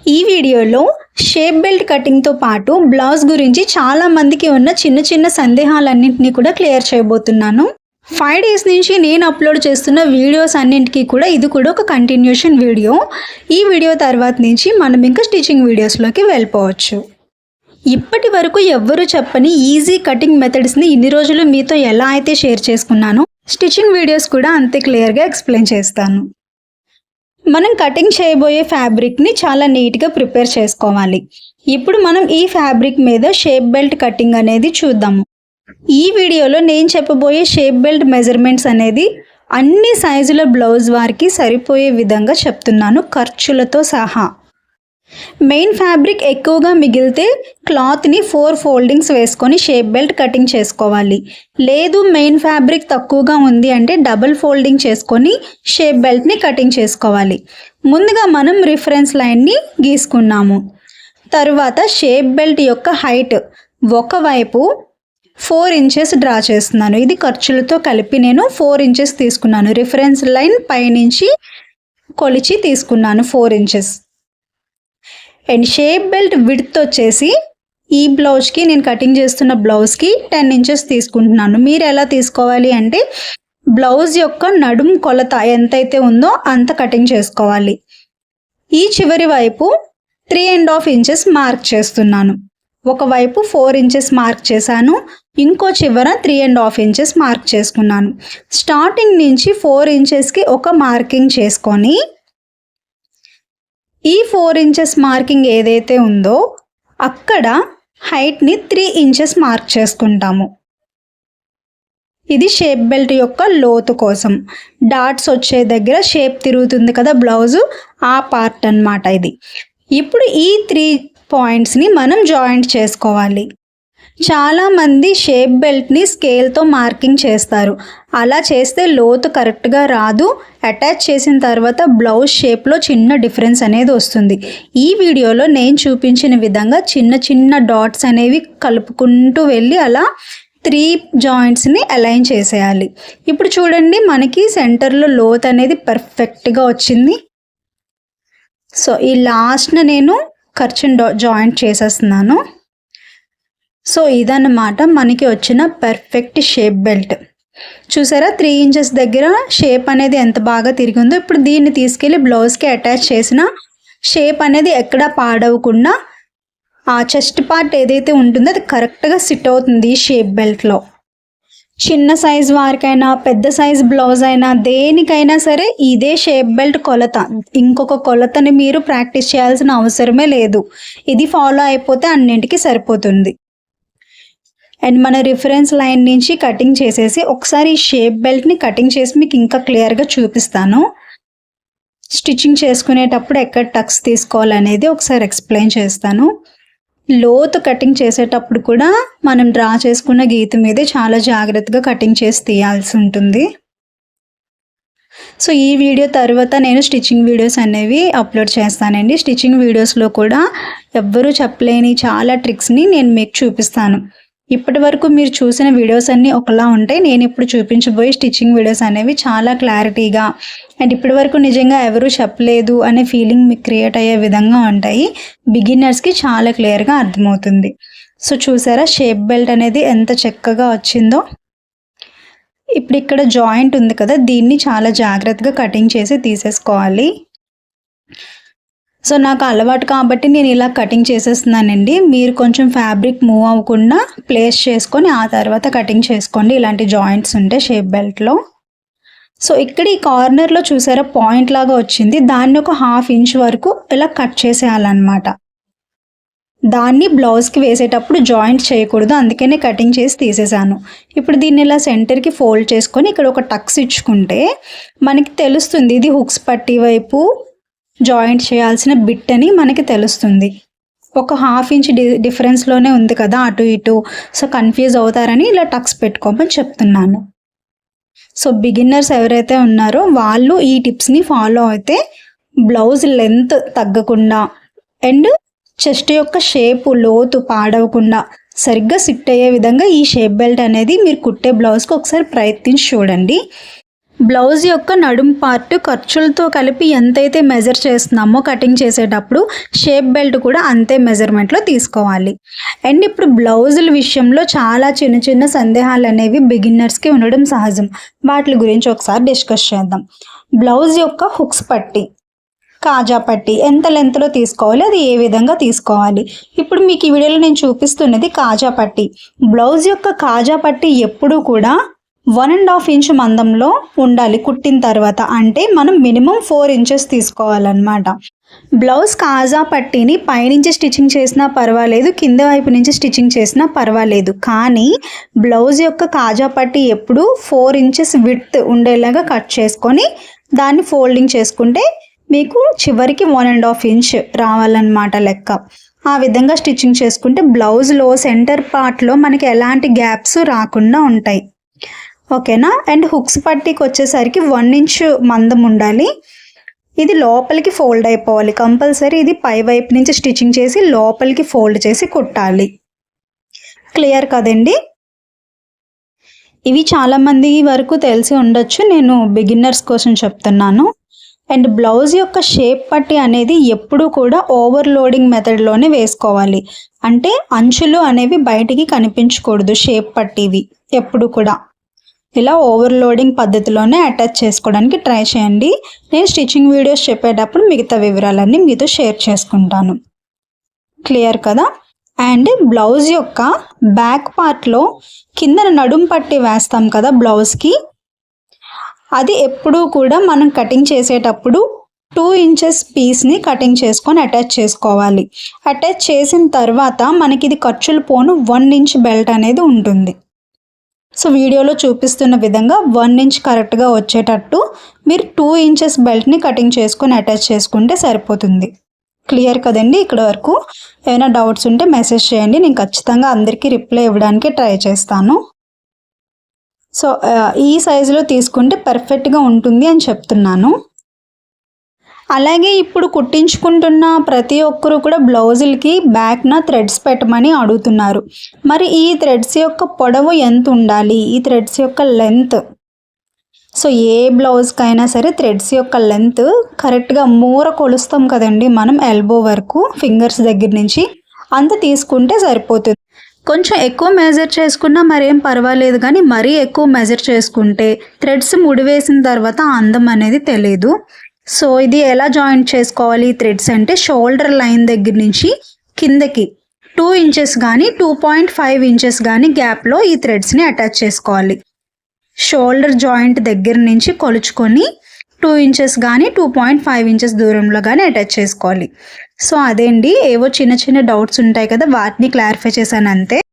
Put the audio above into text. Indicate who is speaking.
Speaker 1: ఈ వీడియోలో shape belt కటింగ్తో పాటు బ్లౌజ్ గురించి చాలా మందికి ఉన్న చిన్న చిన్న సందేహాలన్నింటినీ కూడా క్లియర్ చేయబోతున్నాను. 5 డేస్ నుంచి నేను అప్లోడ్ చేస్తున్న వీడియోస్ అన్నింటికి కూడా ఇది కూడా ఒక కంటిన్యూషన్ వీడియో. ఈ వీడియో తర్వాత నుంచి మనం ఇంకా స్టిచ్చింగ్ వీడియోస్లోకి వెళ్ళిపోవచ్చు. ఇప్పటి వరకు ఎవ్వరూ చెప్పని ఈజీ కటింగ్ మెథడ్స్ని ఇన్ని రోజులు మీతో ఎలా అయితే షేర్ చేసుకున్నానో స్టిచ్చింగ్ వీడియోస్ కూడా అంతే క్లియర్గా ఎక్స్ప్లెయిన్ చేస్తాను. మనం కటింగ్ చేయబోయే ఫ్యాబ్రిక్ని చాలా నీట్గా ప్రిపేర్ చేసుకోవాలి. ఇప్పుడు మనం ఈ ఫ్యాబ్రిక్ మీద షేప్ బెల్ట్ కటింగ్ అనేది చూద్దాము. ఈ వీడియోలో నేను చెప్పబోయే షేప్ బెల్ట్ మెజర్మెంట్స్ అనేది అన్ని సైజుల బ్లౌజ్ వారికి సరిపోయే విధంగా చెప్తున్నాను, ఖర్చులతో సహా. మెయిన్ ఫ్యాబ్రిక్ ఎక్కువగా మిగిలితే క్లాత్ని 4 ఫోల్డింగ్స్ వేసుకొని షేప్ బెల్ట్ కటింగ్ చేసుకోవాలి. లేదు మెయిన్ ఫ్యాబ్రిక్ తక్కువగా ఉంది అంటే డబుల్ ఫోల్డింగ్ చేసుకొని షేప్ బెల్ట్ని కటింగ్ చేసుకోవాలి. ముందుగా మనం రిఫరెన్స్ లైన్ని గీసుకున్నాము. తరువాత షేప్ బెల్ట్ యొక్క హైట్ ఒకవైపు 4 ఇంచెస్ డ్రా చేస్తున్నాను. ఇది ఖర్చులతో కలిపి నేను 4 ఇంచెస్ తీసుకున్నాను. రిఫరెన్స్ లైన్ పైనుంచి కొలిచి తీసుకున్నాను 4 inches. And shape belt width వచ్చేసి ఈ బ్లౌజ్కి నేను కటింగ్ చేస్తున్న బ్లౌజ్కి 10 ఇంచెస్ తీసుకుంటున్నాను. మీరు ఎలా తీసుకోవాలి అంటే బ్లౌజ్ యొక్క నడుం కొలత ఎంతైతే ఉందో అంత కటింగ్ చేసుకోవాలి. ఈ చివరి వైపు 3.5 ఇంచెస్ మార్క్ చేస్తున్నాను. ఒకవైపు 4 ఇంచెస్ మార్క్ చేశాను, ఇంకో చివర 3.5 ఇంచెస్ మార్క్ చేసుకున్నాను. స్టార్టింగ్ నుంచి 4 ఇంచెస్కి ఒక మార్కింగ్ చేసుకొని ఈ 4 ఇంచెస్ మార్కింగ్ ఏదైతే ఉందో అక్కడ హైట్ని 3 ఇంచెస్ మార్క్ చేసుకుంటాము. ఇది షేప్ బెల్ట్ యొక్క లోతు కోసం. డాట్స్ వచ్చే దగ్గర షేప్ తిరుగుతుంది కదా బ్లౌజు, ఆ పార్ట్ అన్నమాట ఇది. ఇప్పుడు ఈ 3 పాయింట్స్ని మనం జాయింట్ చేసుకోవాలి. చాలామంది షేప్ బెల్ట్ని స్కేల్తో మార్కింగ్ చేస్తారు. అలా చేస్తే లోతు కరెక్ట్గా రాదు. అటాచ్ చేసిన తర్వాత బ్లౌజ్ షేప్లో చిన్న డిఫరెన్స్ అనేది వస్తుంది. ఈ వీడియోలో నేను చూపించిన విధంగా చిన్న చిన్న డాట్స్ అనేవి కలుపుకుంటూ వెళ్ళి అలా 3 జాయింట్స్ని అలైన్ చేసేయాలి. ఇప్పుడు చూడండి, మనకి సెంటర్లో లోతు అనేది పర్ఫెక్ట్గా వచ్చింది. సో ఈ లాస్ట్న నేను ఖర్చుని జాయింట్ చేసేస్తున్నాను. సో ఇదన్నమాట మనకి వచ్చిన పర్ఫెక్ట్ షేప్ బెల్ట్. చూసారా 3 ఇంచెస్ దగ్గర షేప్ అనేది ఎంత బాగా తిరిగిందో. ఇప్పుడు దీన్ని తీసుకెళ్ళి బ్లౌజ్కి అటాచ్ చేసిన షేప్ అనేది ఎక్కడా పాడవకుండా ఆ చెస్ట్ పార్ట్ ఏదైతే ఉంటుందో అది కరెక్ట్గా సిట్ అవుతుంది ఈ షేప్ బెల్ట్లో. చిన్న సైజ్ వారికైనా పెద్ద సైజ్ బ్లౌజ్ అయినా దేనికైనా సరే ఇదే షేప్ బెల్ట్ కొలత. ఇంకొక కొలతని మీరు ప్రాక్టీస్ చేయాల్సిన అవసరమే లేదు. ఇది ఫాలో అయిపోతే అన్నింటికి సరిపోతుంది. అండ్ మన రిఫరెన్స్ లైన్ నుంచి కటింగ్ చేసేసి ఒకసారి ఈ షేప్ బెల్ట్ని కటింగ్ చేసి మీకు ఇంకా క్లియర్గా చూపిస్తాను. స్టిచ్చింగ్ చేసుకునేటప్పుడు ఎక్కడ టక్స్ తీసుకోవాలనేది ఒకసారి ఎక్స్ప్లెయిన్ చేస్తాను. లోతు కటింగ్ చేసేటప్పుడు కూడా మనం డ్రా చేసుకున్న గీత మీదే చాలా జాగ్రత్తగా కటింగ్ చేసి తీయాల్సి ఉంటుంది. సో ఈ వీడియో తర్వాత నేను స్టిచ్చింగ్ వీడియోస్ అనేవి అప్లోడ్ చేస్తానండి. స్టిచ్చింగ్ వీడియోస్లో కూడా ఎవ్వరూ చెప్పలేని చాలా ట్రిక్స్ని నేను మీకు చూపిస్తాను. ఇప్పటి వరకు మీరు చూసిన వీడియోస్ అన్నీ ఒకలా ఉంటాయి. నేను ఇప్పుడు చూపించబోయే స్టిచ్చింగ్ వీడియోస్ అనేవి చాలా క్లారిటీగా అండ్ ఇప్పటి వరకు నిజంగా ఎవరూ చెప్పలేదు అనే ఫీలింగ్ మీకు క్రియేట్ అయ్యే విధంగా ఉంటాయి. బిగినర్స్కి చాలా క్లియర్గా అర్థమవుతుంది. సో చూసారా షేప్ బెల్ట్ అనేది ఎంత చక్కగా వచ్చిందో. ఇప్పుడు ఇక్కడ జాయింట్ ఉంది కదా, దీన్ని చాలా జాగ్రత్తగా కటింగ్ చేసి తీసేసుకోవాలి. సో నాకు అలవాటు కాబట్టి నేను ఇలా కటింగ్ చేసేస్తున్నానండి. మీరు కొంచెం ఫ్యాబ్రిక్ మూవ్ అవ్వకుండా ప్లేస్ చేసుకొని ఆ తర్వాత కటింగ్ చేసుకోండి ఇలాంటి జాయింట్స్ ఉంటే షేప్ బెల్ట్లో. సో ఇక్కడ ఈ కార్నర్లో చూసారా పాయింట్ లాగా వచ్చింది, దాన్ని ఒక 1/2 ఇంచ్ వరకు ఇలా కట్ చేసేయాలన్నమాట. దాన్ని బ్లౌజ్కి వేసేటప్పుడు జాయింట్ చేయకూడదు, అందుకనే కటింగ్ చేసి తీసేసాను. ఇప్పుడు దీన్ని ఇలా సెంటర్కి ఫోల్డ్ చేసుకొని ఇక్కడ ఒక టక్స్ ఇచ్చుకుంటే మనకి తెలుస్తుంది ఇది హుక్స్ పట్టి వైపు జాయింట్ చేయాల్సిన బిట్ అని మనకి తెలుస్తుంది. ఒక 1/2 ఇంచ్ డిఫరెన్స్లోనే ఉంది కదా అటు ఇటు. సో కన్ఫ్యూజ్ అవుతారని ఇలా టక్స్ పెట్టుకోమని చెప్తున్నాను. సో బిగిన్నర్స్ ఎవరైతే ఉన్నారో వాళ్ళు ఈ టిప్స్ని ఫాలో అయితే బ్లౌజ్ లెంత్ తగ్గకుండా అండ్ చెస్ట్ యొక్క షేపు లోతు పాడవకుండా సరిగ్గా సిట్ అయ్యే విధంగా ఈ షేప్ బెల్ట్ అనేది మీరు కుట్టే బ్లౌజ్కి ఒకసారి ప్రయత్నించి చూడండి. బ్లౌజ్ యొక్క నడుం పార్ట్ ఖర్చులతో కలిపి ఎంతైతే మెజర్ చేస్తున్నామో కటింగ్ చేసేటప్పుడు షేప్ బెల్ట్ కూడా అంతే మెజర్మెంట్లో తీసుకోవాలి. అండ్ ఇప్పుడు బ్లౌజుల విషయంలో చాలా చిన్న చిన్న సందేహాలు అనేవి బిగిన్నర్స్కి ఉండడం సహజం. వాటి గురించి ఒకసారి డిస్కస్ చేద్దాం. బ్లౌజ్ యొక్క హుక్స్ పట్టి, కాజా పట్టి ఎంత లెంత్లో తీసుకోవాలి, అది ఏ విధంగా తీసుకోవాలి. ఇప్పుడు మీకు ఈ వీడియోలో నేను చూపిస్తున్నది కాజా పట్టి. బ్లౌజ్ యొక్క కాజా పట్టి ఎప్పుడూ కూడా 1.5 ఇంచ్ మందంలో ఉండాలి కుట్టిన తర్వాత. అంటే మనం మినిమం 4 ఇంచెస్ తీసుకోవాలన్నమాట. బ్లౌజ్ కాజా పట్టీని పైనుంచి స్టిచ్చింగ్ చేసినా పర్వాలేదు, కింద వైపు నుంచి స్టిచ్చింగ్ చేసినా పర్వాలేదు. కానీ బ్లౌజ్ యొక్క కాజా పట్టీ ఎప్పుడు 4 ఇంచెస్ విడ్త్ ఉండేలాగా కట్ చేసుకొని దాన్ని ఫోల్డింగ్ చేసుకుంటే మీకు చివరికి 1.5 ఇంచ్ రావాలన్నమాట లెక్క. ఆ విధంగా స్టిచ్చింగ్ చేసుకుంటే బ్లౌజ్లో సెంటర్ పార్ట్లో మనకి ఎలాంటి గ్యాప్స్ రాకుండా ఉంటాయి. ఓకేనా. అండ్ హుక్స్ పట్టీకి వచ్చేసరికి 1 ఇంచ్ మందం ఉండాలి. ఇది లోపలికి ఫోల్డ్ అయిపోవాలి కంపల్సరీ. ఇది పై వైపు నుంచి స్టిచ్చింగ్ చేసి లోపలికి ఫోల్డ్ చేసి కుట్టాలి. క్లియర్ కదండి. ఇవి చాలామంది వరకు తెలిసి ఉండొచ్చు, నేను బిగిన్నర్స్ కోసం చెప్తున్నాను. అండ్ బ్లౌజ్ యొక్క షేప్ పట్టి అనేది ఎప్పుడూ కూడా ఓవర్లోడింగ్ మెథడ్లోనే వేసుకోవాలి. అంటే అంచులు అనేవి బయటికి కనిపించకూడదు. షేప్ పట్టివి ఎప్పుడు కూడా ఇలా ఓవర్లోడింగ్ పద్ధతిలోనే అటాచ్ చేసుకోవడానికి ట్రై చేయండి. నేను స్టిచ్చింగ్ వీడియోస్ చెప్పేటప్పుడు మిగతా వివరాలన్నీ మీతో షేర్ చేసుకుంటాను. క్లియర్ కదా. అండ్ బ్లౌజ్ యొక్క బ్యాక్ పార్ట్లో కింద నడుం పట్టి వేస్తాం కదా బ్లౌజ్కి, అది ఎప్పుడూ కూడా మనం కటింగ్ చేసేటప్పుడు 2 ఇంచెస్ పీస్ని కటింగ్ చేసుకొని అటాచ్ చేసుకోవాలి. అటాచ్ చేసిన తర్వాత మనకి ఇది ఖర్చులు పోను 1 ఇంచ్ బెల్ట్ అనేది ఉంటుంది. సో వీడియోలో చూపిస్తున్న విధంగా 1 ఇంచ్ కరెక్ట్గా వచ్చేటట్టు మీరు 2 ఇంచెస్ బెల్ట్ని కటింగ్ చేసుకొని అటాచ్ చేసుకుంటే సరిపోతుంది. క్లియర్ కదండి. ఇక్కడ వరకు ఏమైనా డౌట్స్ ఉంటే మెసేజ్ చేయండి, నేను ఖచ్చితంగా అందరికీ రిప్లై ఇవ్వడానికి ట్రై చేస్తాను. సో ఈ సైజులో తీసుకుంటే పర్ఫెక్ట్గా ఉంటుంది అని చెప్తున్నాను. అలాగే ఇప్పుడు కుట్టించుకుంటున్న ప్రతి ఒక్కరు కూడా బ్లౌజులకి బ్యాక్న థ్రెడ్స్ పెట్టమని అడుగుతున్నారు. మరి ఈ థ్రెడ్స్ యొక్క పొడవు ఎంత ఉండాలి, ఈ థ్రెడ్స్ యొక్క లెంత్. సో ఏ బ్లౌజ్కైనా సరే థ్రెడ్స్ యొక్క లెంత్ కరెక్ట్గా మూర కొలుస్తాం కదండి మనం ఎల్బో వరకు ఫింగర్స్ దగ్గర నుంచి, అంత తీసుకుంటే సరిపోతుంది. కొంచెం ఎక్కువ మెజర్ చేసుకున్నా మరేం పర్వాలేదు, కానీ మరీ ఎక్కువ మెజర్ చేసుకుంటే థ్రెడ్స్ ముడివేసిన తర్వాత అందం అనేది తెలియదు. సో ఇది ఎలా జాయింట్ చేసుకోవాలి థ్రెడ్స్ అంటే షోల్డర్ లైన్ దగ్గర నుంచి కిందకి 2 ఇంచెస్ కానీ 2.5 ఇంచెస్ కానీ గ్యాప్లో ఈ థ్రెడ్స్ని అటాచ్ చేసుకోవాలి. షోల్డర్ జాయింట్ దగ్గర నుంచి కొలుచుకొని 2 ఇంచెస్ కానీ 2.5 ఇంచెస్ దూరంలో కానీ అటాచ్ చేసుకోవాలి. సో అదేండి, ఏవో చిన్న చిన్న డౌట్స్ ఉంటాయి కదా, వాటిని క్లారిఫై చేశాను అంతే.